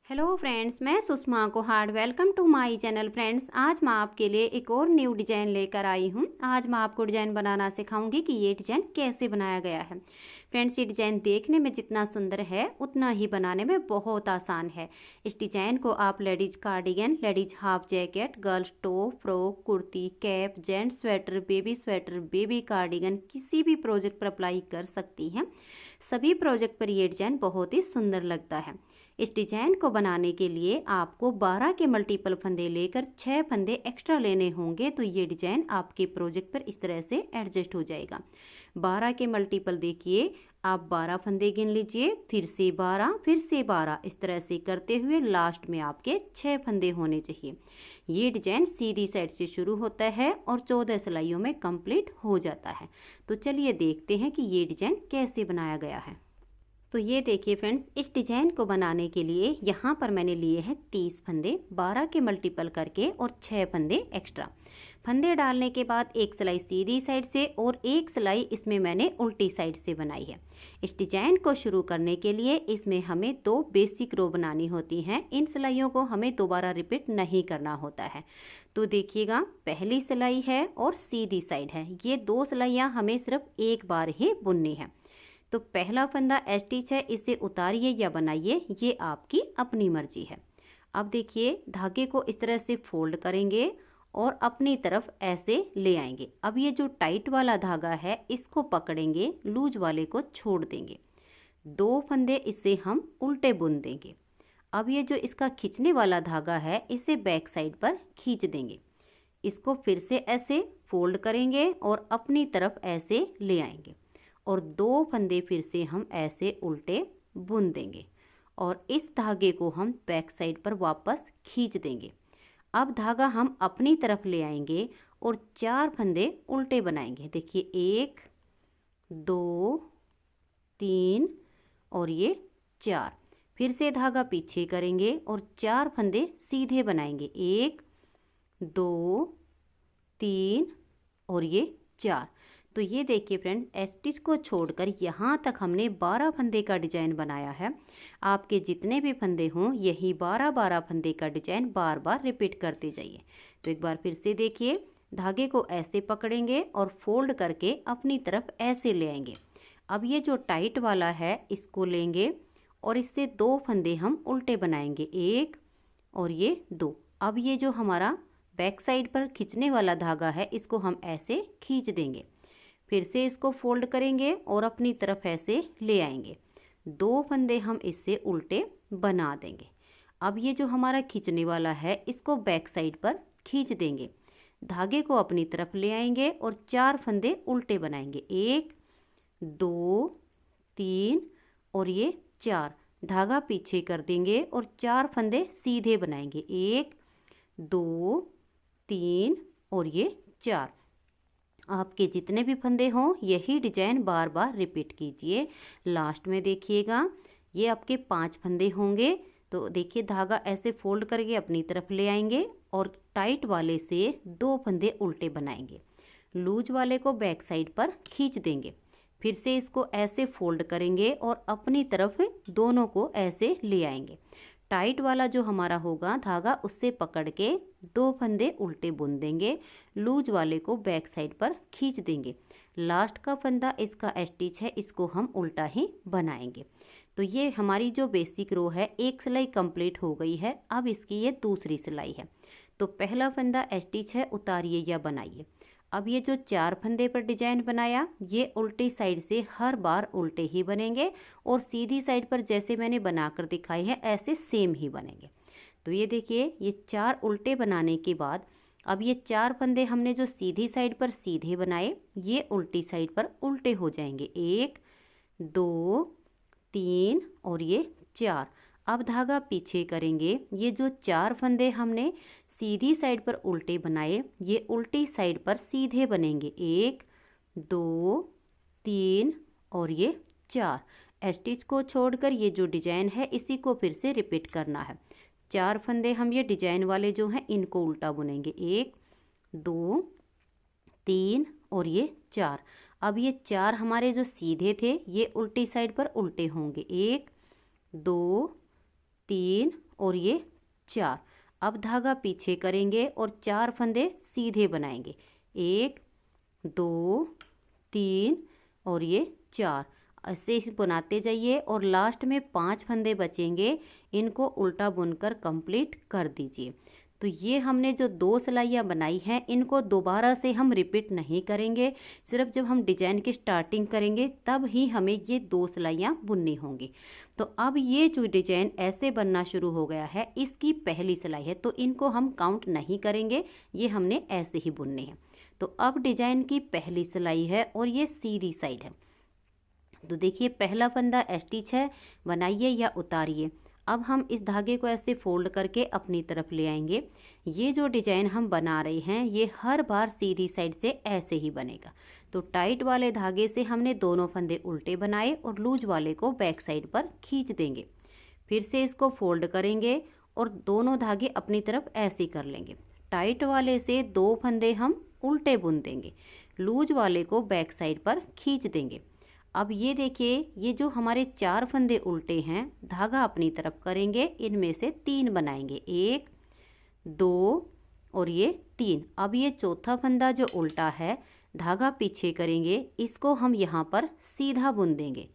Hello friends, मैं Sushma Kohad. Welcome to my channel. Friends, आज मैं आपके लिए एक और न्यू डिज़ाइन लेकर आई हूँ। आज मैं आपको डिज़ाइन बनाना सिखाऊंगी कि ये डिज़ाइन कैसे बनाया गया है। फ्रेंड्स, ये डिज़ाइन देखने में जितना सुंदर है उतना ही बनाने में बहुत आसान है। इस डिज़ाइन को आप ladies cardigan, ladies half jacket, girls top, frock, kurti, cap, gents sweater, baby cardigan किसी भी प्रोजेक्ट पर अप्लाई कर सकती हैं। सभी प्रोजेक्ट पर ये डिज़ाइन बहुत ही सुंदर लगता है। इस डिजाइन को बनाने के लिए आपको 12 के मल्टीपल फंदे लेकर 6 फंदे एक्स्ट्रा लेने होंगे, तो ये डिजाइन आपके प्रोजेक्ट पर इस तरह से एडजस्ट हो जाएगा। 12 के मल्टीपल देखिए, आप 12 फंदे गिन लीजिए, फिर से 12, फिर से 12, इस तरह से करते हुए लास्ट में आपके 6 फंदे होने चाहिए। ये डिजाइन सीधी साइड से शुरू होता है और 14 सिलाइयों में कंप्लीट हो जाता है। तो चलिए देखते हैं कि ये डिजाइन कैसे बनाया गया है। तो ये देखिए फ्रेंड्स, इस डिजाइन को बनाने के लिए यहाँ पर मैंने लिए हैं 30 फंदे, 12 के मल्टीपल करके और 6 फंदे एक्स्ट्रा। फंदे डालने के बाद एक सिलाई सीधी साइड से और एक सिलाई इसमें मैंने उल्टी साइड से बनाई है। इस डिजाइन को शुरू करने के लिए इसमें हमें 2 बेसिक रो बनानी होती हैं। इन सिलाइयों को हमें दोबारा रिपीट नहीं करना होता है। तो देखिएगा, पहली सिलाई है और सीधी साइड है। ये 2 सिलाइयाँ हमें सिर्फ एक बार ही बुननी है। तो पहला फंदा स्टिच है, इसे उतारिए या बनाइए, ये आपकी अपनी मर्जी है। अब देखिए, धागे को इस तरह से फोल्ड करेंगे और अपनी तरफ ऐसे ले आएंगे। अब ये जो टाइट वाला धागा है इसको पकड़ेंगे, लूज वाले को छोड़ देंगे। 2 फंदे इसे हम उल्टे बुन देंगे। अब ये जो इसका खींचने वाला धागा है इसे बैक साइड पर खींच देंगे। इसको फिर से ऐसे फोल्ड करेंगे और अपनी तरफ ऐसे ले आएंगे और 2 फंदे फिर से हम ऐसे उल्टे बुन देंगे और इस धागे को हम बैक साइड पर वापस खींच देंगे। अब धागा हम अपनी तरफ ले आएंगे और 4 फंदे उल्टे बनाएंगे। देखिए, 1 2 3 और ये 4। फिर से धागा पीछे करेंगे और 4 फंदे सीधे बनाएंगे। 1 2 3 और ये 4। तो ये देखिए फ्रेंड, स्टिच को छोड़कर यहाँ तक हमने 12 फंदे का डिजाइन बनाया है। आपके जितने भी फंदे हों यही 12 फंदे का डिजाइन बार बार रिपीट करते जाइए। तो एक बार फिर से देखिए, धागे को ऐसे पकड़ेंगे और फोल्ड करके अपनी तरफ ऐसे ले आएंगे। अब ये जो टाइट वाला है इसको लेंगे और इससे 2 फंदे हम उल्टे बनाएंगे, 1 और ये 2। अब ये जो हमारा बैक साइड पर खींचने वाला धागा है इसको हम ऐसे खींच देंगे। फिर से इसको फोल्ड करेंगे और अपनी तरफ ऐसे ले आएंगे। 2 फंदे हम इससे उल्टे बना देंगे। अब ये जो हमारा खींचने वाला है इसको बैक साइड पर खींच देंगे। धागे को अपनी तरफ ले आएंगे और 4 फंदे उल्टे बनाएंगे, 1 2 3 और ये 4। धागा पीछे कर देंगे और 4 फंदे सीधे बनाएंगे, 1 2 3 और ये 4। आपके जितने भी फंदे हों यही डिजाइन बार बार रिपीट कीजिए। लास्ट में देखिएगा, ये आपके 5 फंदे होंगे। तो देखिए, धागा ऐसे फोल्ड करके अपनी तरफ ले आएंगे और टाइट वाले से 2 फंदे उल्टे बनाएंगे। लूज वाले को बैक साइड पर खींच देंगे। फिर से इसको ऐसे फोल्ड करेंगे और अपनी तरफ दोनों को ऐसे ले आएंगे। टाइट वाला जो हमारा होगा धागा उससे पकड़ के 2 फंदे उल्टे बुन देंगे। लूज वाले को बैक साइड पर खींच देंगे। लास्ट का फंदा इसका स्टिच है, इसको हम उल्टा ही बनाएंगे। तो ये हमारी जो बेसिक रो है, एक सिलाई कंप्लीट हो गई है। अब इसकी ये दूसरी सिलाई है। तो पहला फंदा स्टिच है, उतारिए या बनाइए। अब ये जो 4 फंदे पर डिजाइन बनाया ये उल्टी साइड से हर बार उल्टे ही बनेंगे और सीधी साइड पर जैसे मैंने बनाकर दिखाई है ऐसे सेम ही बनेंगे। तो ये देखिए, ये 4 उल्टे बनाने के बाद अब ये 4 फंदे हमने जो सीधी साइड पर सीधे बनाए ये उल्टी साइड पर उल्टे हो जाएंगे, 1 2 3 और ये 4। अब धागा पीछे करेंगे। ये जो 4 फंदे हमने सीधी साइड पर उल्टे बनाए ये उल्टी साइड पर सीधे बनेंगे, 1 2 3 और ये 4। स्टिच को छोड़कर ये जो डिजाइन है इसी को फिर से रिपीट करना है। 4 फंदे हम ये डिजाइन वाले जो हैं इनको उल्टा बुनेंगे, 1 2 3 और ये 4। अब ये 4 हमारे जो सीधे थे ये उल्टी साइड पर उल्टे होंगे, 1 2 3 और ये 4। अब धागा पीछे करेंगे और 4 फंदे सीधे बनाएंगे, 1 2 3 और ये 4। ऐसे ही बनाते जाइए और लास्ट में 5 फंदे बचेंगे, इनको उल्टा बुनकर कंप्लीट कर दीजिए। तो ये हमने जो 2 सिलाइयाँ बनाई हैं इनको दोबारा से हम रिपीट नहीं करेंगे, सिर्फ जब हम डिजाइन की स्टार्टिंग करेंगे तब ही हमें ये 2 सिलाइयाँ बुननी होंगी। तो अब ये जो डिजाइन ऐसे बनना शुरू हो गया है, इसकी पहली सिलाई है, तो इनको हम काउंट नहीं करेंगे, ये हमने ऐसे ही बुनने हैं। तो अब डिजाइन की पहली सिलाई है और ये सीधी साइड है। तो देखिए पहला फंदा स्टिच है, बनाइए या उतारिए। अब हम इस धागे को ऐसे फोल्ड करके अपनी तरफ ले आएंगे। ये जो डिजाइन हम बना रहे हैं ये हर बार सीधी साइड से ऐसे ही बनेगा। तो टाइट वाले धागे से हमने दोनों फंदे उल्टे बनाए और लूज वाले को बैक साइड पर खींच देंगे। फिर से इसको फोल्ड करेंगे और दोनों धागे अपनी तरफ ऐसे कर लेंगे। टाइट वाले से 2 फंदे हम उल्टे बुन देंगे, लूज वाले को बैक साइड पर खींच देंगे। अब ये देखिए ये जो हमारे 4 फंदे उल्टे हैं, धागा अपनी तरफ करेंगे, इनमें से 3 बनाएंगे, 1 2 और ये 3। अब ये चौथा फंदा जो उल्टा है, धागा पीछे करेंगे, इसको हम यहाँ पर सीधा बुन देंगे।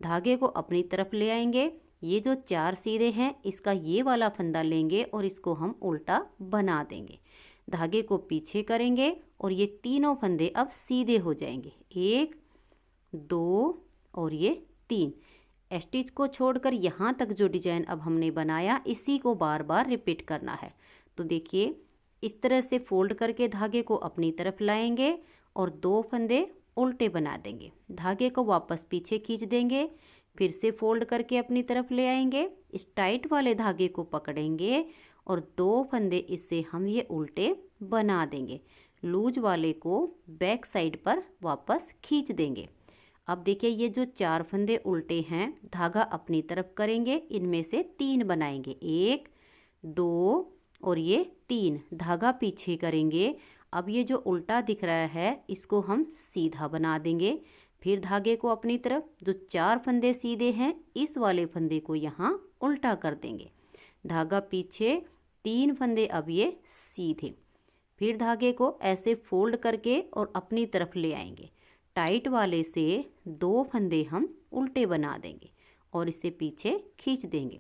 धागे को अपनी तरफ ले आएंगे, ये जो 4 सीधे हैं इसका ये वाला फंदा लेंगे और इसको हम उल्टा बना देंगे। धागे को पीछे करेंगे और ये तीनों फंदे अब सीधे हो जाएंगे, 1 2 और ये 3। स्टिच को छोड़कर यहाँ तक जो डिजाइन अब हमने बनाया इसी को बार बार रिपीट करना है। तो देखिए इस तरह से फोल्ड करके धागे को अपनी तरफ लाएंगे और 2 फंदे उल्टे बना देंगे, धागे को वापस पीछे खींच देंगे, फिर से फोल्ड करके अपनी तरफ ले आएंगे, इस टाइट वाले धागे को पकड़ेंगे और 2 फंदे इससे हम ये उल्टे बना देंगे, लूज वाले को बैक साइड पर वापस खींच देंगे। अब देखिए ये जो 4 फंदे उल्टे हैं, धागा अपनी तरफ करेंगे, इनमें से 3 बनाएंगे, 1 2 और ये 3। धागा पीछे करेंगे। अब ये जो उल्टा दिख रहा है इसको हम सीधा बना देंगे। फिर धागे को अपनी तरफ, जो 4 फंदे सीधे हैं इस वाले फंदे को यहाँ उल्टा कर देंगे, धागा पीछे, 3 फंदे अब ये सीधे। फिर धागे को ऐसे फोल्ड करके और अपनी तरफ ले आएंगे, टाइट वाले से 2 फंदे हम उल्टे बना देंगे और इसे पीछे खींच देंगे।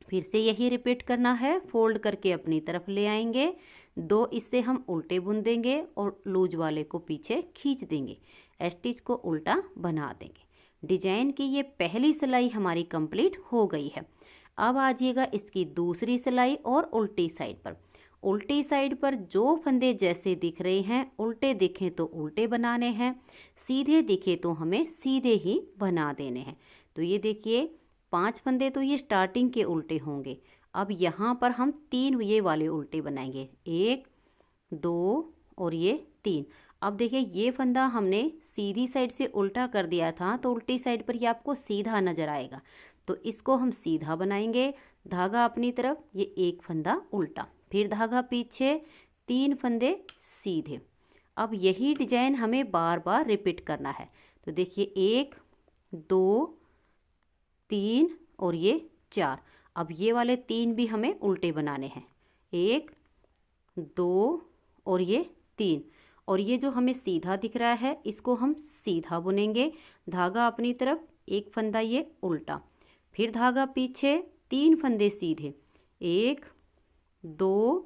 फिर से यही रिपीट करना है, फोल्ड करके अपनी तरफ ले आएंगे, 2 इससे हम उल्टे बुन देंगे और लूज वाले को पीछे खींच देंगे, स्टिच को उल्टा बना देंगे। डिजाइन की ये पहली सिलाई हमारी कंप्लीट हो गई है। अब आ जाइएगा इसकी दूसरी सिलाई और उल्टी साइड पर। उल्टी साइड पर जो फंदे जैसे दिख रहे हैं, उल्टे दिखे तो उल्टे बनाने हैं, सीधे दिखे तो हमें सीधे ही बना देने हैं। तो ये देखिए 5 फंदे तो ये स्टार्टिंग के उल्टे होंगे। अब यहाँ पर हम 3 ये वाले उल्टे बनाएंगे, 1 2 और ये 3। अब देखिए ये फंदा हमने सीधी साइड से उल्टा कर दिया था, तो उल्टी साइड पर ये आपको सीधा नजर आएगा, तो इसको हम सीधा बनाएंगे, धागा अपनी तरफ, ये 1 फंदा उल्टा, फिर धागा पीछे, 3 फंदे सीधे। अब यही डिजाइन हमें बार बार रिपीट करना है। तो देखिए 1 2 3 और ये 4। अब ये वाले 3 भी हमें उल्टे बनाने हैं, 1 2 और ये 3। और ये जो हमें सीधा दिख रहा है इसको हम सीधा बुनेंगे, धागा अपनी तरफ, 1 फंदा ये उल्टा, फिर धागा पीछे, 3 फंदे सीधे, 1 2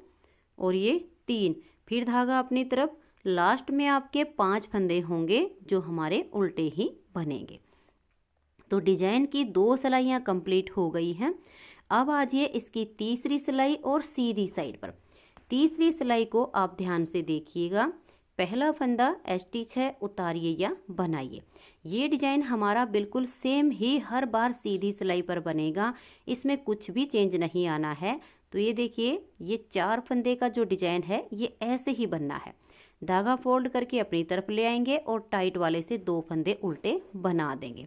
और ये 3, फिर धागा अपनी तरफ, लास्ट में आपके 5 फंदे होंगे जो हमारे उल्टे ही बनेंगे। तो डिजाइन की 2 सिलाइयाँ कंप्लीट हो गई हैं। अब आ जाइए इसकी तीसरी सिलाई और सीधी साइड पर। तीसरी सिलाई को आप ध्यान से देखिएगा, पहला फंदा स्टिच है, उतारिए या बनाइए। ये डिजाइन हमारा बिल्कुल सेम ही हर बार सीधी सिलाई पर बनेगा, इसमें कुछ भी चेंज नहीं आना है। तो ये देखिए ये 4 फंदे का जो डिजाइन है ये ऐसे ही बनना है, धागा फोल्ड करके अपनी तरफ ले आएंगे और टाइट वाले से 2 फंदे उल्टे बना देंगे,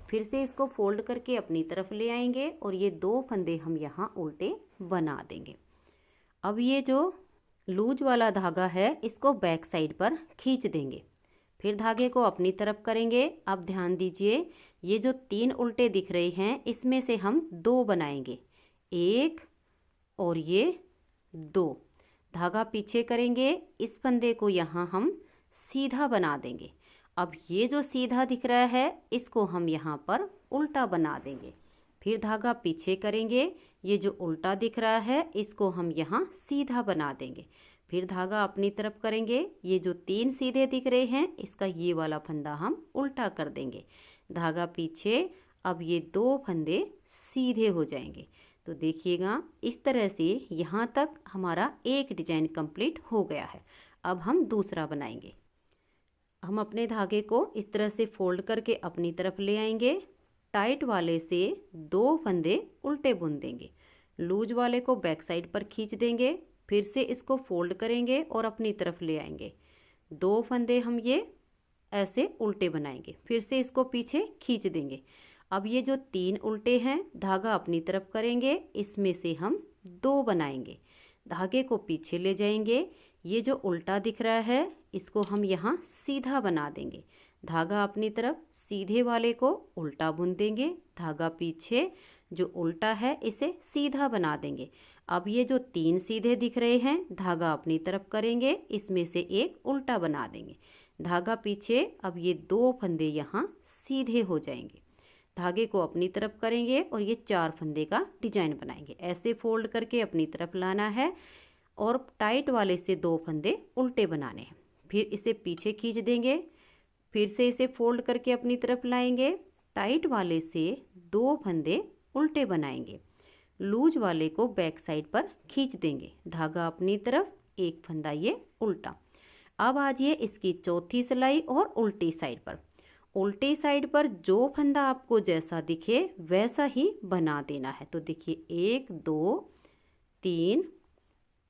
फिर से इसको फोल्ड करके अपनी तरफ ले आएंगे और ये 2 फंदे हम यहाँ उल्टे बना देंगे। अब ये जो लूज वाला धागा है इसको बैक साइड पर खींच देंगे, फिर धागे को अपनी तरफ करेंगे। अब ध्यान दीजिए ये जो 3 उल्टे दिख रहे हैं इसमें से हम 2 बनाएंगे, 1 और ये 2। धागा पीछे करेंगे, इस फंदे को यहाँ हम सीधा बना देंगे। अब ये जो सीधा दिख रहा है इसको हम यहाँ पर उल्टा बना देंगे। फिर धागा पीछे करेंगे, ये जो उल्टा दिख रहा है इसको हम यहाँ सीधा बना देंगे। फिर धागा अपनी तरफ करेंगे, ये जो 3 सीधे दिख रहे हैं इसका ये वाला फंदा हम उल्टा कर देंगे। धागा पीछे, अब ये 2 फंदे सीधे हो जाएंगे। तो देखिएगा इस तरह से यहाँ तक हमारा एक डिजाइन कंप्लीट हो गया है। अब हम दूसरा बनाएंगे। हम अपने धागे को इस तरह से फोल्ड करके अपनी तरफ ले आएंगे। टाइट वाले से 2 फंदे उल्टे बुन देंगे। लूज वाले को बैक साइड पर खींच देंगे। फिर से इसको फोल्ड करेंगे और अपनी तरफ ले आएंगे। 2 फंदे हम ये ऐसे उल्टे बनाएंगे। फिर से इसको पीछे खींच देंगे। अब ये जो 3 उल्टे हैं धागा अपनी तरफ करेंगे, इसमें से हम 2 बनाएंगे। धागे को पीछे ले जाएंगे। ये जो उल्टा दिख रहा है इसको हम यहाँ सीधा बना देंगे। धागा अपनी तरफ, सीधे वाले को उल्टा बुन देंगे। धागा पीछे, जो उल्टा है इसे सीधा बना देंगे। अब ये जो 3 सीधे दिख रहे हैं धागा अपनी तरफ करेंगे, इसमें से एक उल्टा बना देंगे। धागा पीछे, अब ये 2 फंदे यहाँ सीधे हो जाएंगे। धागे को अपनी तरफ करेंगे और ये 4 फंदे का डिजाइन बनाएंगे। ऐसे फोल्ड करके अपनी तरफ लाना है और टाइट वाले से 2 फंदे उल्टे बनाने हैं। फिर इसे पीछे खींच देंगे। फिर से इसे फोल्ड करके अपनी तरफ लाएंगे। टाइट वाले से 2 फंदे उल्टे बनाएंगे। लूज वाले को बैक साइड पर खींच देंगे। धागा अपनी तरफ, एक फंदा ये उल्टा। अब आ जाइए इसकी चौथी सिलाई और उल्टी साइड पर। उल्टी साइड पर जो फंदा आपको जैसा दिखे वैसा ही बना देना है। तो देखिए 1 2 3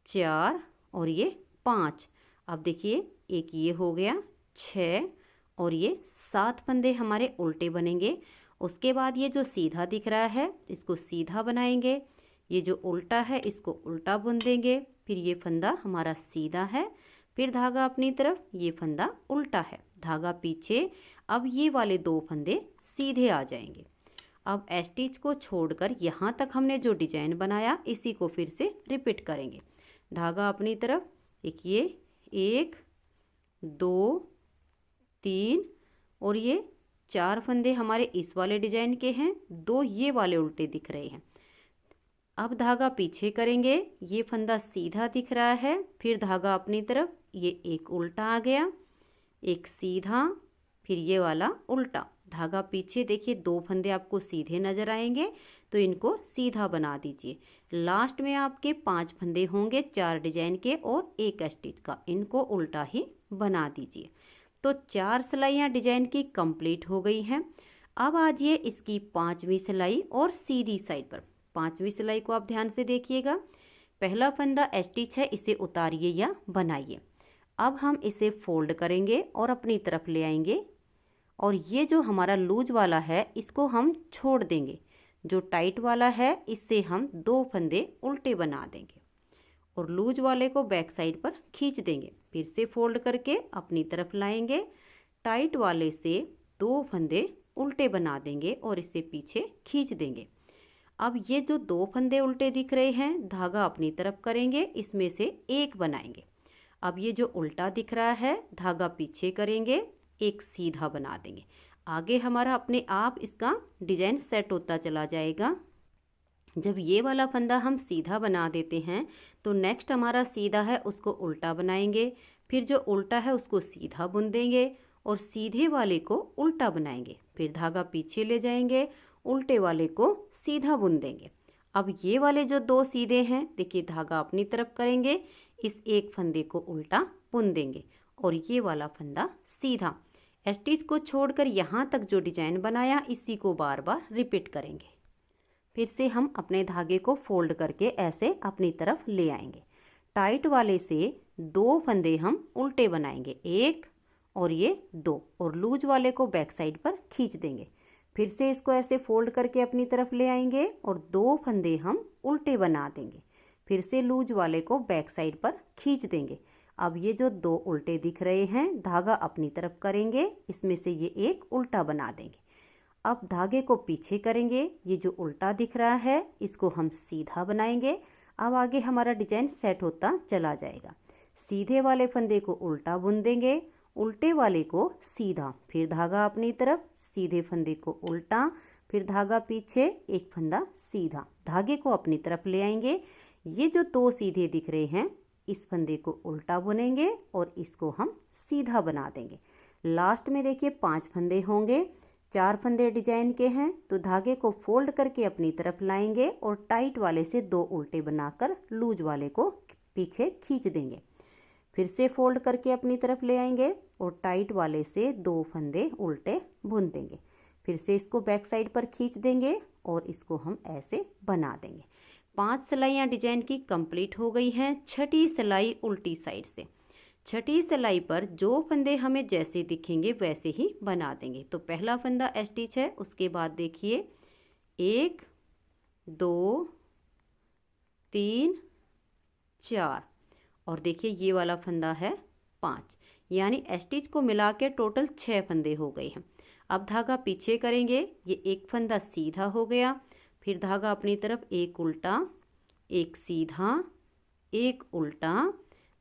4 और ये 5। अब देखिए एक ये हो गया 6 और ये 7 फंदे हमारे उल्टे बनेंगे। उसके बाद ये जो सीधा दिख रहा है इसको सीधा बनाएंगे। ये जो उल्टा है इसको उल्टा बुन देंगे। फिर ये फंदा हमारा सीधा है। फिर धागा अपनी तरफ, ये फंदा उल्टा है। धागा पीछे, अब ये वाले 2 फंदे सीधे आ जाएंगे। अब स्टिच को छोड़कर यहाँ तक हमने जो डिजाइन बनाया इसी को फिर से रिपीट करेंगे। धागा अपनी तरफ, देखिए 1 2 3 और ये 4 फंदे हमारे इस वाले डिजाइन के हैं, 2 ये वाले उल्टे दिख रहे हैं। अब धागा पीछे करेंगे, ये फंदा सीधा दिख रहा है। फिर धागा अपनी तरफ, ये एक उल्टा आ गया, एक सीधा, फिर ये वाला उल्टा। धागा पीछे, देखिए 2 फंदे आपको सीधे नजर आएंगे तो इनको सीधा बना दीजिए। लास्ट में आपके 5 फंदे होंगे 4 डिजाइन के और 1 स्टिच का, इनको उल्टा ही बना दीजिए। तो 4 सिलाइयाँ डिजाइन की कंप्लीट हो गई हैं। अब आ जाइए इसकी 5वीं सिलाई और सीधी साइड पर। 5वीं सिलाई को आप ध्यान से देखिएगा। पहला फंदा स्टिच है, इसे उतारिए या बनाइए। अब हम इसे फोल्ड करेंगे और अपनी तरफ ले आएंगे और ये जो हमारा लूज वाला है इसको हम छोड़ देंगे। जो टाइट वाला है इससे हम 2 फंदे उल्टे बना देंगे और लूज वाले को बैक साइड पर खींच देंगे। फिर से फोल्ड करके अपनी तरफ लाएंगे। टाइट वाले से 2 फंदे उल्टे बना देंगे और इसे पीछे खींच देंगे। अब ये जो 2 फंदे उल्टे दिख रहे हैं धागा अपनी तरफ करेंगे, इसमें से एक बनाएंगे। अब ये जो उल्टा दिख रहा है धागा पीछे करेंगे, एक सीधा बना देंगे। आगे हमारा अपने आप इसका डिजाइन सेट होता चला जाएगा। जब ये वाला फंदा हम सीधा बना देते हैं तो नेक्स्ट हमारा सीधा है उसको उल्टा बनाएंगे। फिर जो उल्टा है उसको सीधा बुन देंगे और सीधे वाले को उल्टा बनाएंगे। फिर धागा पीछे ले जाएंगे, उल्टे वाले को सीधा बुन देंगे। अब ये वाले जो 2 सीधे हैं, देखिए धागा अपनी तरफ करेंगे, इस एक फंदे को उल्टा बुन देंगे और ये वाला फंदा सीधा। स्टिच को छोड़कर यहाँ तक जो डिजाइन बनाया इसी को बार बार रिपीट करेंगे। फिर से हम अपने धागे को फोल्ड करके ऐसे अपनी तरफ ले आएंगे। टाइट वाले से 2 फंदे हम उल्टे बनाएंगे, 1 और ये 2, और लूज वाले को बैक साइड पर खींच देंगे। फिर से इसको ऐसे फोल्ड करके अपनी तरफ ले आएंगे और 2 फंदे हम उल्टे बना देंगे। फिर से लूज वाले को बैक साइड पर खींच देंगे। अब ये जो 2 उल्टे दिख रहे हैं धागा अपनी तरफ करेंगे, इसमें से ये एक उल्टा बना देंगे। अब धागे को पीछे करेंगे, ये जो उल्टा दिख रहा है इसको हम सीधा बनाएंगे। अब आगे हमारा डिजाइन सेट होता चला जाएगा। सीधे वाले फंदे को उल्टा बुन देंगे, उल्टे वाले को सीधा, फिर धागा अपनी तरफ, सीधे फंदे को उल्टा, फिर धागा पीछे, एक फंदा सीधा, धागे को अपनी तरफ ले आएंगे। ये जो दो सीधे दिख रहे हैं इस फंदे को उल्टा बुनेंगे और इसको हम सीधा बना देंगे। लास्ट में देखिए 5 फंदे होंगे, 4 फंदे डिजाइन के हैं, तो धागे को फोल्ड करके अपनी तरफ लाएंगे और टाइट वाले से 2 उल्टे बनाकर लूज वाले को पीछे खींच देंगे। फिर से फोल्ड करके अपनी तरफ ले आएंगे और टाइट वाले से 2 फंदे उल्टे बुन देंगे। फिर से इसको बैक साइड पर खींच देंगे और इसको हम ऐसे बना देंगे। 5 सिलाइयाँ डिजाइन की कंप्लीट हो गई हैं। छठी सिलाई उल्टी साइड से, छठी सिलाई पर जो फंदे हमें जैसे दिखेंगे वैसे ही बना देंगे। तो पहला फंदा स्टिच है, उसके बाद देखिए 1 2 3 4 और देखिए ये वाला फंदा है 5, यानी स्टिच को मिला के टोटल 6 फंदे हो गए हैं। अब धागा पीछे करेंगे, ये एक फंदा सीधा हो गया, फिर धागा अपनी तरफ, एक उल्टा, एक सीधा, एक उल्टा,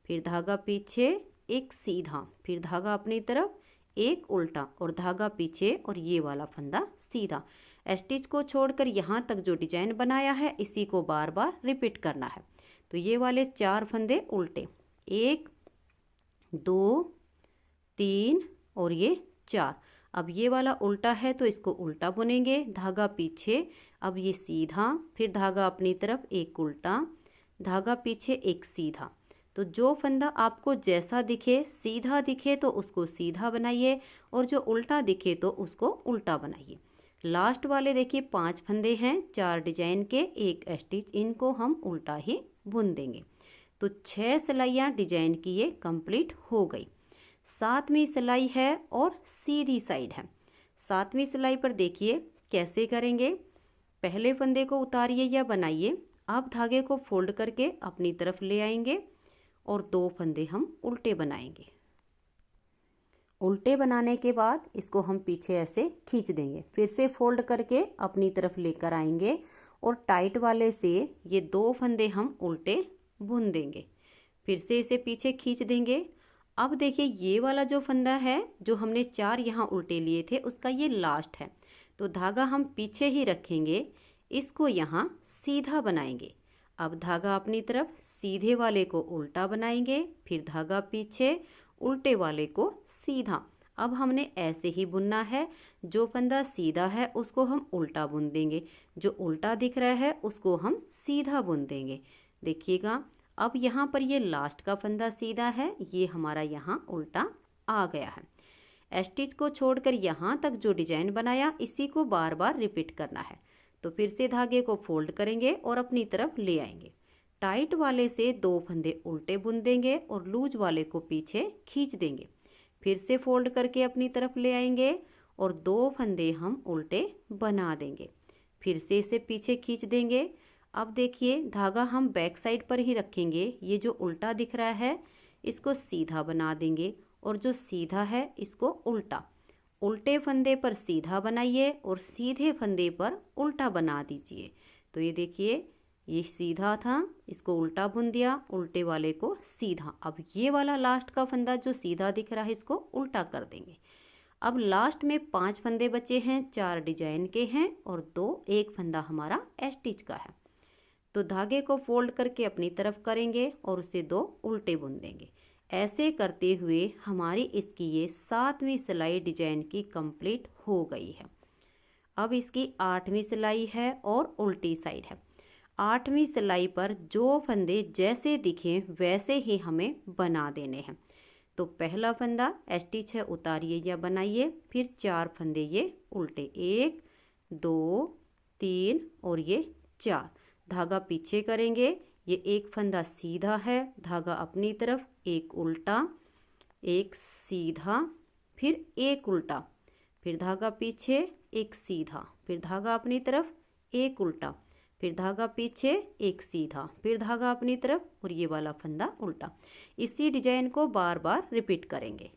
फिर धागा पीछे, एक सीधा, फिर धागा अपनी तरफ, एक उल्टा और धागा पीछे और ये वाला फंदा सीधा। स्टिच को छोड़कर यहाँ तक जो डिजाइन बनाया है इसी को बार बार रिपीट करना है। तो ये वाले 4 फंदे उल्टे, 1 2 3 और ये 4। अब ये वाला उल्टा है तो इसको उल्टा बुनेंगे, धागा पीछे, अब ये सीधा, फिर धागा अपनी तरफ, एक उल्टा, धागा पीछे, एक सीधा। तो जो फंदा आपको जैसा दिखे, सीधा दिखे तो उसको सीधा बनाइए और जो उल्टा दिखे तो उसको उल्टा बनाइए। लास्ट वाले देखिए 5 फंदे हैं, 4 डिजाइन के, एक स्टिच, इनको हम उल्टा ही बुन देंगे। तो 6 सिलाइयाँ डिजाइन की ये कंप्लीट हो गई। 7वीं सिलाई है और सीधी साइड है। 7वीं सिलाई पर देखिए कैसे करेंगे। पहले फंदे को उतारिए या बनाइए, आप धागे को फोल्ड करके अपनी तरफ ले आएंगे और 2 फंदे हम उल्टे बनाएंगे। उल्टे बनाने के बाद इसको हम पीछे ऐसे खींच देंगे, फिर से फोल्ड करके अपनी तरफ लेकर आएंगे और टाइट वाले से ये 2 फंदे हम उल्टे बुन देंगे, फिर से इसे पीछे खींच देंगे। अब देखिए ये वाला जो फंदा है जो हमने 4 यहाँ उल्टे लिए थे उसका ये लास्ट है, तो धागा हम पीछे ही रखेंगे, इसको यहाँ सीधा बनाएंगे। अब धागा अपनी तरफ, सीधे वाले को उल्टा बनाएंगे, फिर धागा पीछे, उल्टे वाले को सीधा। अब हमने ऐसे ही बुनना है, जो फंदा सीधा है उसको हम उल्टा बुन देंगे, जो उल्टा दिख रहा है उसको हम सीधा बुन देंगे। देखिएगा अब यहाँ पर ये लास्ट का फंदा सीधा है, ये हमारा यहाँ उल्टा आ गया है। स्टिच को छोड़कर यहाँ तक जो डिजाइन बनाया इसी को बार बार रिपीट करना है। तो फिर से धागे को फोल्ड करेंगे और अपनी तरफ ले आएंगे, टाइट वाले से 2 फंदे उल्टे बुन देंगे और लूज वाले को पीछे खींच देंगे, फिर से फोल्ड करके अपनी तरफ ले आएंगे और 2 फंदे हम उल्टे बना देंगे, फिर से इसे पीछे खींच देंगे। अब देखिए धागा हम बैक साइड पर ही रखेंगे, ये जो उल्टा दिख रहा है इसको सीधा बना देंगे और जो सीधा है इसको उल्टा। उल्टे फंदे पर सीधा बनाइए और सीधे फंदे पर उल्टा बना दीजिए। तो ये देखिए ये सीधा था, इसको उल्टा बुन दिया, उल्टे वाले को सीधा। अब ये वाला लास्ट का फंदा जो सीधा दिख रहा है इसको उल्टा कर देंगे। अब लास्ट में 5 फंदे बचे हैं, 4 डिजाइन के हैं और 1 फंदा हमारा स्टिच का है। तो धागे को फोल्ड करके अपनी तरफ करेंगे और उसे 2 उल्टे बुन देंगे। ऐसे करते हुए हमारी इसकी ये 7वीं सिलाई डिजाइन की कंप्लीट हो गई है। अब इसकी 8वीं सिलाई है और उल्टी साइड है। 8वीं सिलाई पर जो फंदे जैसे दिखें वैसे ही हमें बना देने हैं। तो पहला फंदा स्टिच है, उतारिए या बनाइए, फिर 4 फंदे ये उल्टे, 1 2 3 और ये 4। धागा पीछे करेंगे, ये एक फंदा सीधा है, धागा अपनी तरफ, एक उल्टा, एक सीधा, फिर एक उल्टा, फिर धागा पीछे, एक सीधा, फिर धागा अपनी तरफ, एक उल्टा, फिर धागा पीछे, एक सीधा, फिर धागा अपनी तरफ और ये वाला फंदा उल्टा। इसी डिजाइन को बार बार रिपीट करेंगे।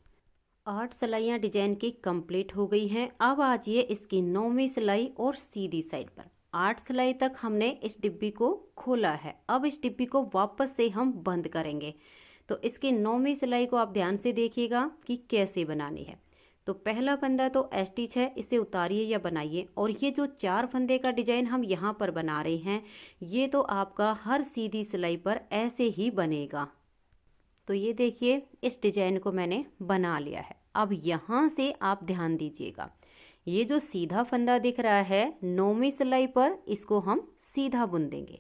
8 सिलाइयाँ डिजाइन की कंप्लीट हो गई हैं। अब आ जाइए इसकी 9वीं सिलाई और सीधी साइड पर। 8 सिलाई तक हमने इस डिब्बी को खोला है। अब इस डिब्बी को वापस से हम बंद करेंगे। तो इसकी 9वीं सिलाई को आप ध्यान से देखिएगा कि कैसे बनानी है। तो पहला फंदा तो स्टिच है, इसे उतारिए या बनाइए। और ये जो 4 फंदे का डिजाइन हम यहाँ पर बना रहे हैं, ये तो आपका हर सीधी सिलाई पर ऐसे ही बनेगा। तो ये देखिए इस डिजाइन को मैंने बना लिया है। अब यहाँ से आप ध्यान दीजिएगा, ये जो सीधा फंदा दिख रहा है 9वीं सिलाई पर, इसको हम सीधा बुन देंगे।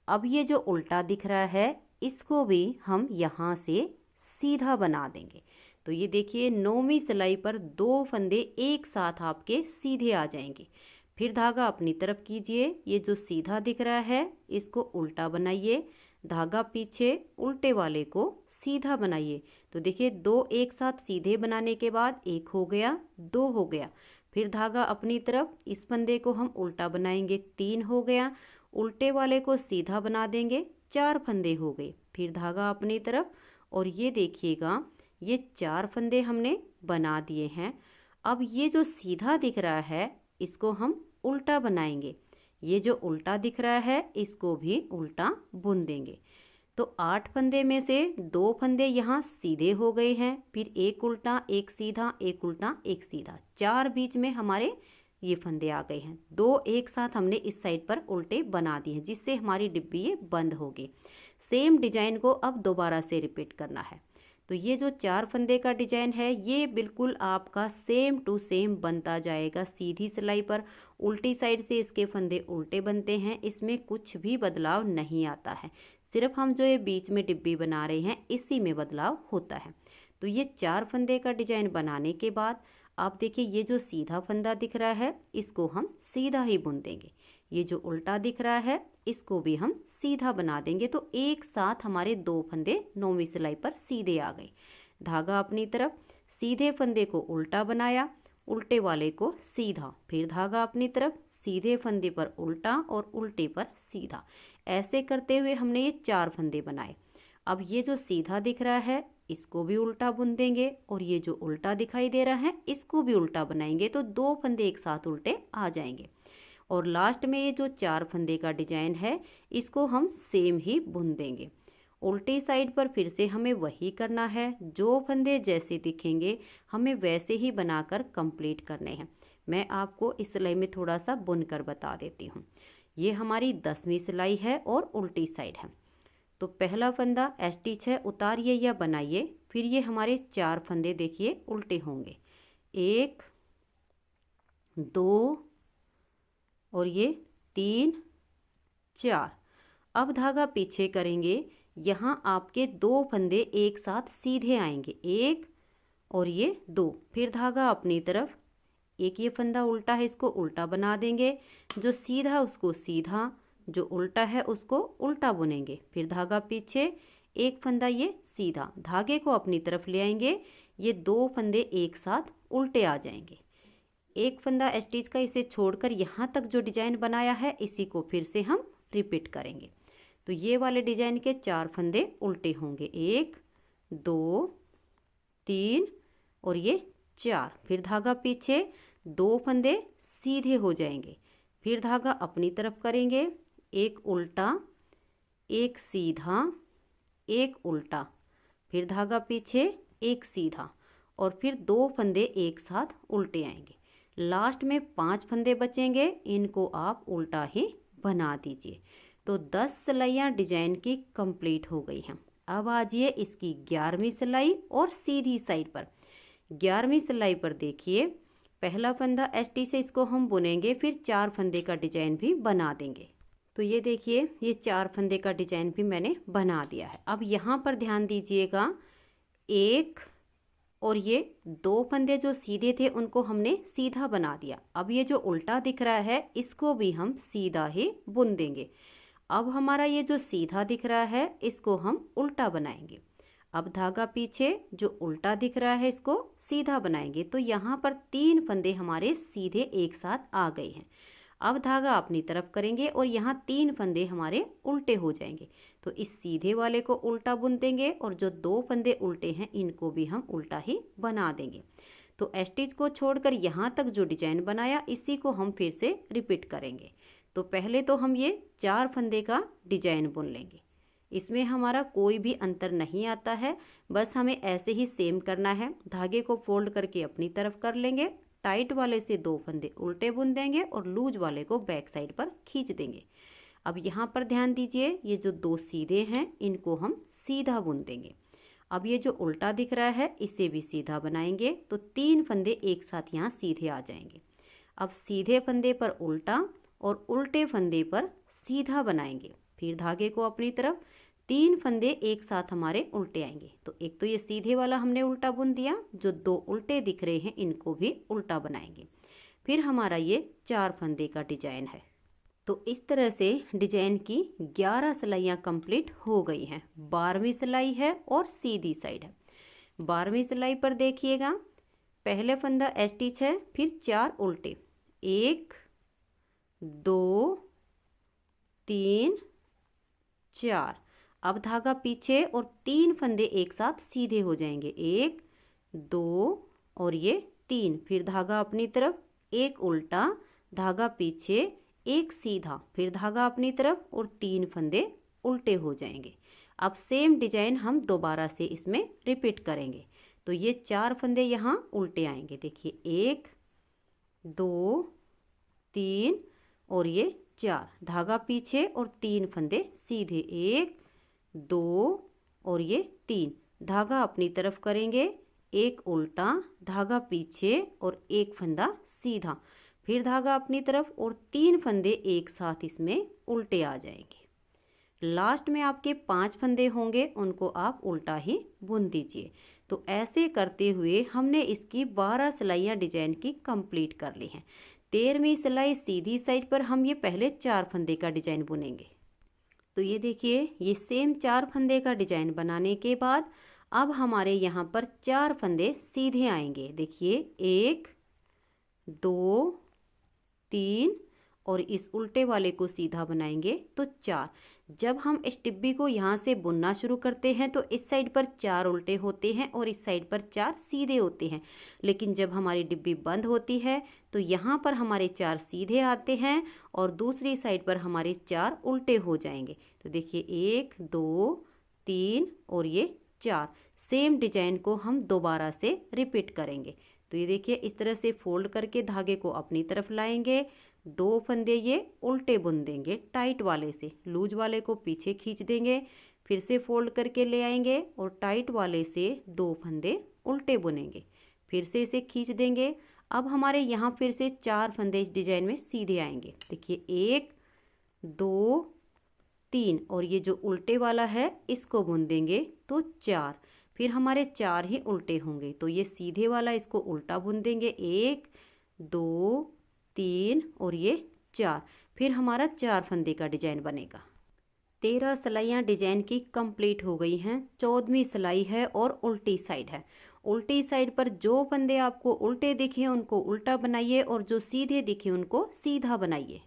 अब ये जो उल्टा दिख रहा है इसको भी हम यहाँ से सीधा बना देंगे। तो ये देखिए 9वीं सिलाई पर 2 फंदे एक साथ आपके सीधे आ जाएंगे। फिर धागा अपनी तरफ कीजिए, ये जो सीधा दिख रहा है इसको उल्टा बनाइए, धागा पीछे, उल्टे वाले को सीधा बनाइए। तो देखिए 2 एक साथ सीधे बनाने के बाद 1 हो गया, 2 हो गया। फिर धागा अपनी तरफ, इस फंदे को हम उल्टा बनाएंगे, 3 हो गया। उल्टे वाले को सीधा बना देंगे, 4 फंदे हो गए। फिर धागा अपनी तरफ, और ये देखिएगा ये 4 फंदे हमने बना दिए हैं। अब ये जो सीधा दिख रहा है इसको हम उल्टा बनाएंगे। ये जो उल्टा दिख रहा है इसको भी उल्टा बुन देंगे। तो 8 फंदे में से 2 फंदे यहाँ सीधे हो गए हैं, फिर 1 उल्टा, 1 सीधा, 1 उल्टा, 1 सीधा, 4 बीच में हमारे ये फंदे आ गए हैं। 2 एक साथ हमने इस साइड पर उल्टे बना दिए हैं, जिससे हमारी डिब्बी ये बंद होगी। सेम डिजाइन को अब दोबारा से रिपीट करना है। तो ये जो 4 फंदे का डिजाइन है ये बिल्कुल आपका सेम टू सेम बनता जाएगा। सीधी सिलाई पर उल्टी साइड से इसके फंदे उल्टे बनते हैं, इसमें कुछ भी बदलाव नहीं आता है। सिर्फ हम जो ये बीच में डिब्बी बना रहे हैं इसी में बदलाव होता है। तो ये 4 फंदे का डिजाइन बनाने के बाद आप देखिए ये जो सीधा फंदा दिख रहा है इसको हम सीधा ही बुन देंगे। ये जो उल्टा दिख रहा है इसको भी हम सीधा बना देंगे। तो एक साथ हमारे 2 फंदे 9वीं सिलाई पर सीधे आ गए। धागा अपनी तरफ, सीधे फंदे को उल्टा बनाया, उल्टे वाले को सीधा, फिर धागा अपनी तरफ, सीधे फंदे पर उल्टा और उल्टे पर सीधा। ऐसे करते हुए हमने ये 4 फंदे बनाए। अब ये जो सीधा दिख रहा है इसको भी उल्टा बुन देंगे, और ये जो उल्टा दिखाई दे रहा है इसको भी उल्टा बनाएंगे। तो 2 फंदे एक साथ उल्टे आ जाएंगे। और लास्ट में ये जो 4 फंदे का डिजाइन है इसको हम सेम ही बुन देंगे। उल्टी साइड पर फिर से हमें वही करना है, जो फंदे जैसे दिखेंगे हमें वैसे ही बनाकर कंप्लीट करने हैं। मैं आपको इस सिलाई में थोड़ा सा बुन कर बता देती हूँ। ये हमारी 10वीं सिलाई है और उल्टी साइड है। तो पहला फंदा स्टिच है, उतारिए या बनाइए। फिर ये हमारे 4 फंदे देखिए उल्टे होंगे, 1 2 और ये 3 4। अब धागा पीछे करेंगे, यहाँ आपके 2 फंदे एक साथ सीधे आएंगे, 1 और ये 2। फिर धागा अपनी तरफ, एक ये फंदा उल्टा है इसको उल्टा बना देंगे, जो सीधा उसको सीधा, जो उल्टा है उसको उल्टा बुनेंगे। फिर धागा पीछे, एक फंदा ये सीधा, धागे को अपनी तरफ ले आएंगे, ये 2 फंदे एक साथ उल्टे आ जाएंगे। एक फंदा स्टिच का इसे छोड़कर यहाँ तक जो डिजाइन बनाया है इसी को फिर से हम रिपीट करेंगे। तो ये वाले डिजाइन के 4 फंदे उल्टे होंगे, 1 2 3 और ये 4। फिर धागा पीछे, 2 फंदे सीधे हो जाएंगे। फिर धागा अपनी तरफ करेंगे, एक उल्टा, एक सीधा, एक उल्टा, फिर धागा पीछे, एक सीधा, और फिर 2 फंदे एक साथ उल्टे आएंगे। लास्ट में 5 फंदे बचेंगे, इनको आप उल्टा ही बना दीजिए। तो 10 सिलाइयाँ डिजाइन की कंप्लीट हो गई हैं। अब आ जाइए इसकी 11वीं सिलाई और सीधी साइड पर। 11वीं सिलाई पर देखिए पहला फंदा स्टिच से इसको हम बुनेंगे, फिर 4 फंदे का डिजाइन भी बना देंगे। तो ये देखिए ये 4 फंदे का डिजाइन भी मैंने बना दिया है। अब यहाँ पर ध्यान दीजिएगा, 1 और ये 2 फंदे जो सीधे थे उनको हमने सीधा बना दिया। अब ये जो उल्टा दिख रहा है इसको भी हम सीधा ही बुन देंगे। अब हमारा ये जो सीधा दिख रहा है इसको हम उल्टा बनाएंगे। अब धागा पीछे, जो उल्टा दिख रहा है इसको सीधा बनाएंगे। तो यहाँ पर 3 फंदे हमारे सीधे एक साथ आ गए हैं। अब धागा अपनी तरफ करेंगे और यहाँ 3 फंदे हमारे उल्टे हो जाएंगे। तो इस सीधे वाले को उल्टा बुन देंगे और जो 2 फंदे उल्टे हैं इनको भी हम उल्टा ही बना देंगे। तो स्टिच को छोड़कर यहाँ तक जो डिजाइन बनाया इसी को हम फिर से रिपीट करेंगे। तो पहले तो हम ये 4 फंदे का डिजाइन बुन लेंगे। इसमें हमारा कोई भी अंतर नहीं आता है, बस हमें ऐसे ही सेम करना है। धागे को फोल्ड करके अपनी तरफ कर लेंगे, टाइट वाले से 2 फंदे उल्टे बुन देंगे और लूज वाले को बैक साइड पर खींच देंगे। अब यहाँ पर ध्यान दीजिए, ये जो 2 सीधे हैं इनको हम सीधा बुन देंगे। अब ये जो उल्टा दिख रहा है इसे भी सीधा बनाएंगे, तो 3 फंदे एक साथ यहाँ सीधे आ जाएंगे। अब सीधे फंदे पर उल्टा और उल्टे फंदे पर सीधा बनाएंगे। फिर धागे को अपनी तरफ, 3 फंदे एक साथ हमारे उल्टे आएंगे। तो एक तो ये सीधे वाला हमने उल्टा बुन दिया, जो 2 उल्टे दिख रहे हैं इनको भी उल्टा बनाएंगे। फिर हमारा ये 4 फंदे का डिजाइन है। तो इस तरह से डिजाइन की 11 सिलाइयाँ कंप्लीट हो गई हैं। 12वीं सिलाई है और सीधी साइड है। 12वीं सिलाई पर देखिएगा, पहले फंदा स्टिच है, फिर 4 उल्टे, 1 2 3 4। अब धागा पीछे और 3 फंदे एक साथ सीधे हो जाएंगे, 1 2 और ये 3। फिर धागा अपनी तरफ, 1 उल्टा, धागा पीछे, 1 सीधा, फिर धागा अपनी तरफ और 3 फंदे उल्टे हो जाएंगे। अब सेम डिजाइन हम दोबारा से इसमें रिपीट करेंगे। तो ये 4 फंदे यहाँ उल्टे आएंगे, देखिए 1 2 3 और ये 4। धागा पीछे और 3 फंदे सीधे, 1 2 और ये 3। धागा अपनी तरफ करेंगे, 1 उल्टा, धागा पीछे और 1 फंदा सीधा, फिर धागा अपनी तरफ और 3 फंदे एक साथ इसमें उल्टे आ जाएंगे। लास्ट में आपके 5 फंदे होंगे, उनको आप उल्टा ही बुन दीजिए। तो ऐसे करते हुए हमने इसकी 12 सिलाइयाँ डिजाइन की कंप्लीट कर ली हैं। 13वीं सिलाई सीधी साइड पर हम ये पहले 4 फंदे का डिजाइन बुनेंगे। तो ये देखिए, ये सेम 4 फंदे का डिजाइन बनाने के बाद अब हमारे यहाँ पर 4 फंदे सीधे आएंगे। देखिए 1 2 3 और इस उल्टे वाले को सीधा बनाएंगे तो 4। जब हम इस डिब्बी को यहाँ से बुनना शुरू करते हैं तो इस साइड पर 4 उल्टे होते हैं और इस साइड पर 4 सीधे होते हैं, लेकिन जब हमारी डिब्बी बंद होती है तो यहाँ पर हमारे 4 सीधे आते हैं और दूसरी साइड पर हमारे 4 उल्टे हो जाएंगे। तो देखिए 1 2 3 और ये 4। सेम डिजाइन को हम दोबारा से रिपीट करेंगे। तो ये देखिए, इस तरह से फोल्ड करके धागे को अपनी तरफ लाएंगे, 2 फंदे ये उल्टे बुन देंगे टाइट वाले से, लूज वाले को पीछे खींच देंगे, फिर से फोल्ड करके ले आएंगे और टाइट वाले से 2 फंदे उल्टे बुनेंगे, फिर से इसे खींच देंगे। अब हमारे यहाँ फिर से 4 फंदे इस डिजाइन में सीधे आएंगे। देखिए 1 2 3 और ये जो उल्टे वाला है इसको बुन देंगे तो 4। फिर हमारे 4 ही उल्टे होंगे, तो ये सीधे वाला इसको उल्टा बुन देंगे, 1 2 3 और ये 4। फिर हमारा 4 फंदे का डिजाइन बनेगा। 13 सिलाइयाँ डिजाइन की कंप्लीट हो गई हैं। 14वीं सिलाई है और उल्टी साइड है। उल्टी साइड पर जो फंदे आपको उल्टे दिखे उनको उल्टा बनाइए और जो सीधे दिखे उनको सीधा बनाइए।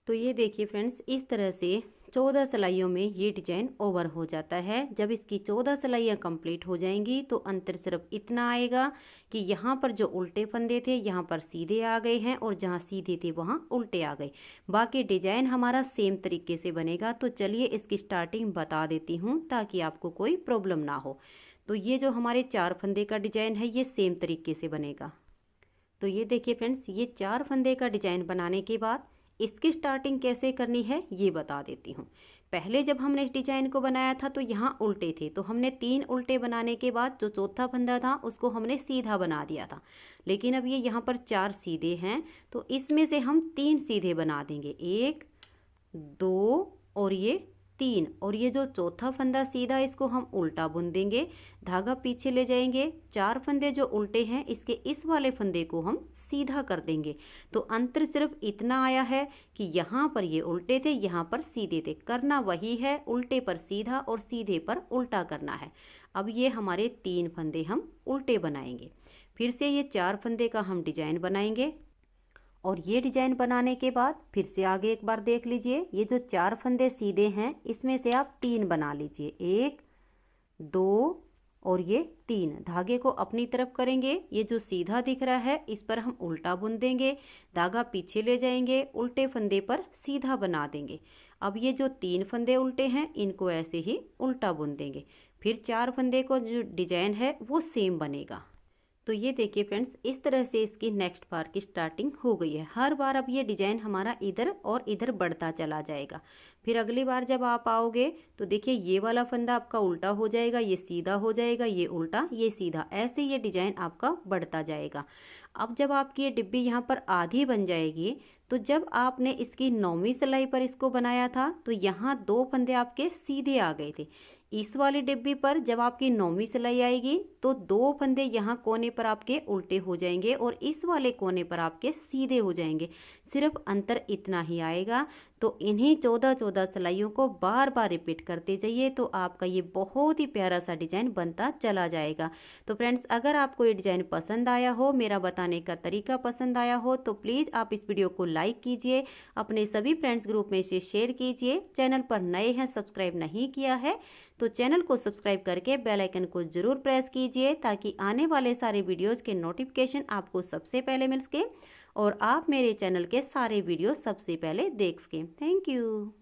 तो ये देखिए फ्रेंड्स, इस तरह से 14 सिलाइयों में ये डिजाइन ओवर हो जाता है। जब इसकी 14 सिलाइयाँ कंप्लीट हो जाएंगी तो अंतर सिर्फ इतना आएगा कि यहाँ पर जो उल्टे फंदे थे यहाँ पर सीधे आ गए हैं और जहाँ सीधे थे वहाँ उल्टे आ गए। बाकी डिजाइन हमारा सेम तरीके से बनेगा। तो चलिए इसकी स्टार्टिंग बता देती हूँ ताकि आपको कोई प्रॉब्लम ना हो। तो ये जो हमारे 4 फंदे का डिजाइन है ये सेम तरीके से बनेगा। तो ये देखिए फ्रेंड्स, ये 4 फंदे का डिजाइन बनाने के बाद इसकी स्टार्टिंग कैसे करनी है ये बता देती हूँ। पहले जब हमने इस डिजाइन को बनाया था तो यहाँ उल्टे थे, तो हमने 3 उल्टे बनाने के बाद जो चौथा फंदा था उसको हमने सीधा बना दिया था। लेकिन अब ये यहाँ पर 4 सीधे हैं तो इसमें से हम 3 सीधे बना देंगे, 1 2 और ये 3। और ये जो चौथा फंदा सीधा इसको हम उल्टा बुन देंगे, धागा पीछे ले जाएंगे, 4 फंदे जो उल्टे हैं इसके इस वाले फंदे को हम सीधा कर देंगे। तो अंतर सिर्फ इतना आया है कि यहाँ पर ये उल्टे थे, यहाँ पर सीधे थे। करना वही है, उल्टे पर सीधा और सीधे पर उल्टा करना है। अब ये हमारे 3 फंदे हम उल्टे बनाएंगे। फिर से ये 4 फंदे का हम डिजाइन बनाएंगे और ये डिजाइन बनाने के बाद फिर से आगे एक बार देख लीजिए, ये जो 4 फंदे सीधे हैं इसमें से आप 3 बना लीजिए, 1 2 और ये 3। धागे को अपनी तरफ करेंगे, ये जो सीधा दिख रहा है इस पर हम उल्टा बुन देंगे, धागा पीछे ले जाएंगे, उल्टे फंदे पर सीधा बना देंगे। अब ये जो 3 फंदे उल्टे हैं इनको ऐसे ही उल्टा बुन देंगे, फिर 4 फंदे को जो डिजाइन है वो सेम बनेगा। तो ये देखिए फ्रेंड्स, इस तरह से इसकी नेक्स्ट बार की स्टार्टिंग हो गई है। हर बार अब ये डिजाइन हमारा इधर और इधर बढ़ता चला जाएगा। फिर अगली बार जब आप आओगे तो देखिए ये वाला फंदा आपका उल्टा हो जाएगा, ये सीधा हो जाएगा, ये उल्टा, ये सीधा, ऐसे ये डिजाइन आपका बढ़ता जाएगा। अब जब आपकी ये डिब्बी यहाँ पर आधी बन जाएगी तो जब आपने इसकी 9वीं सिलाई पर इसको बनाया था तो यहाँ 2 फंदे आपके सीधे आ गए थे। इस वाली डिब्बी पर जब आपकी 9वीं सिलाई आएगी तो 2 फंदे यहाँ कोने पर आपके उल्टे हो जाएंगे और इस वाले कोने पर आपके सीधे हो जाएंगे। सिर्फ अंतर इतना ही आएगा। तो इन्हीं 14 सिलाइयों को बार बार रिपीट करते जाइए तो आपका ये बहुत ही प्यारा सा डिजाइन बनता चला जाएगा। तो फ्रेंड्स, अगर आपको ये डिजाइन पसंद आया हो, मेरा बताने का तरीका पसंद आया हो तो प्लीज़ आप इस वीडियो को लाइक कीजिए, अपने सभी फ्रेंड्स ग्रुप में इसे शेयर कीजिए। चैनल पर नए हैं, सब्सक्राइब नहीं किया है तो चैनल को सब्सक्राइब करके बेल आइकन को ज़रूर प्रेस कीजिए ताकि आने वाले सारे वीडियोज़ के नोटिफिकेशन आपको सबसे पहले मिल सके और आप मेरे चैनल के सारे वीडियो सबसे पहले देख सकें। Thank you.